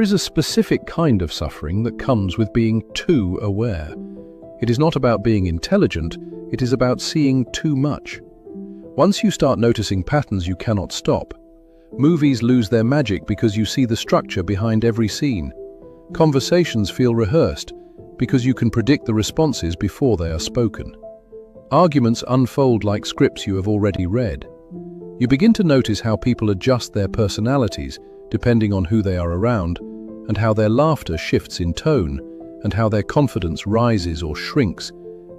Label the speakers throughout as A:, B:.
A: There is a specific kind of suffering that comes with being too aware. It is not about being intelligent, it is about seeing too much. Once you start noticing patterns you cannot stop. Movies lose their magic because you see the structure behind every scene. Conversations feel rehearsed because you can predict the responses before they are spoken. Arguments unfold like scripts you have already read. You begin to notice how people adjust their personalities depending on who they are around, and how their laughter shifts in tone, and how their confidence rises or shrinks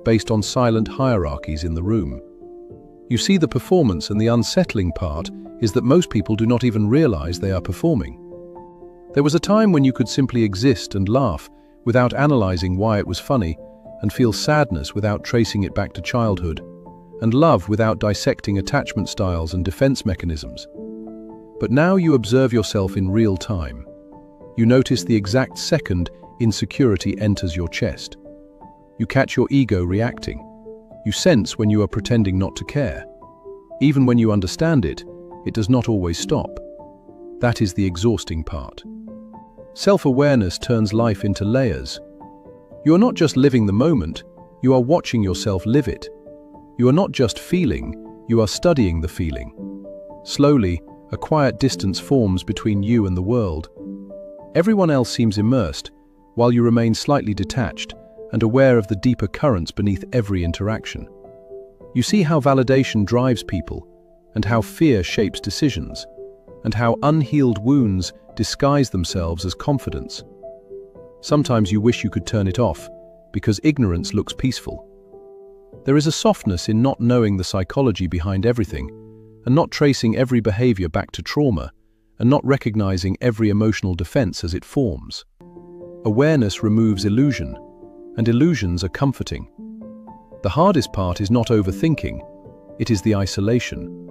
A: based on silent hierarchies in the room. You see the performance, and the unsettling part is that most people do not even realize they are performing. There was a time when you could simply exist and laugh without analyzing why it was funny, and feel sadness without tracing it back to childhood, and love without dissecting attachment styles and defense mechanisms. But now you observe yourself in real time. You notice the exact second insecurity enters your chest. You catch your ego reacting. You sense when you are pretending not to care. Even when you understand it, it does not always stop. That is the exhausting part. Self-awareness turns life into layers. You are not just living the moment, you are watching yourself live it. You are not just feeling, you are studying the feeling. Slowly, a quiet distance forms between you and the world. Everyone else seems immersed, while you remain slightly detached and aware of the deeper currents beneath every interaction. You see how validation drives people, and how fear shapes decisions, and how unhealed wounds disguise themselves as confidence. Sometimes you wish you could turn it off, because ignorance looks peaceful. There is a softness in not knowing the psychology behind everything, and not tracing every behavior back to trauma, and not recognizing every emotional defense as it forms. Awareness removes illusion, and illusions are comforting. The hardest part is not overthinking, it is the isolation.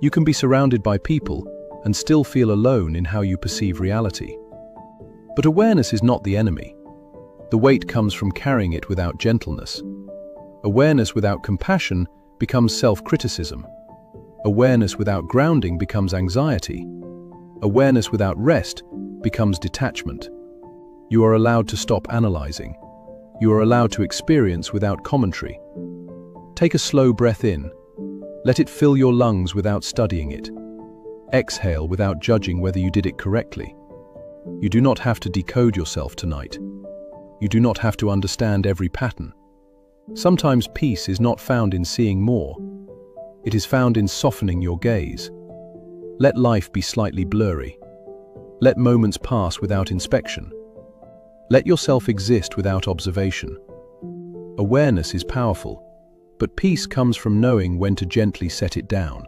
A: You can be surrounded by people and still feel alone in how you perceive reality. But awareness is not the enemy. The weight comes from carrying it without gentleness. Awareness without compassion becomes self-criticism. Awareness without grounding becomes anxiety. Awareness without rest becomes detachment. You are allowed to stop analyzing. You are allowed to experience without commentary. Take a slow breath in. Let it fill your lungs without studying it. Exhale without judging whether you did it correctly. You do not have to decode yourself tonight. You do not have to understand every pattern. Sometimes peace is not found in seeing more. It is found in softening your gaze. Let life be slightly blurry. Let moments pass without inspection. Let yourself exist without observation. Awareness is powerful, but peace comes from knowing when to gently set it down.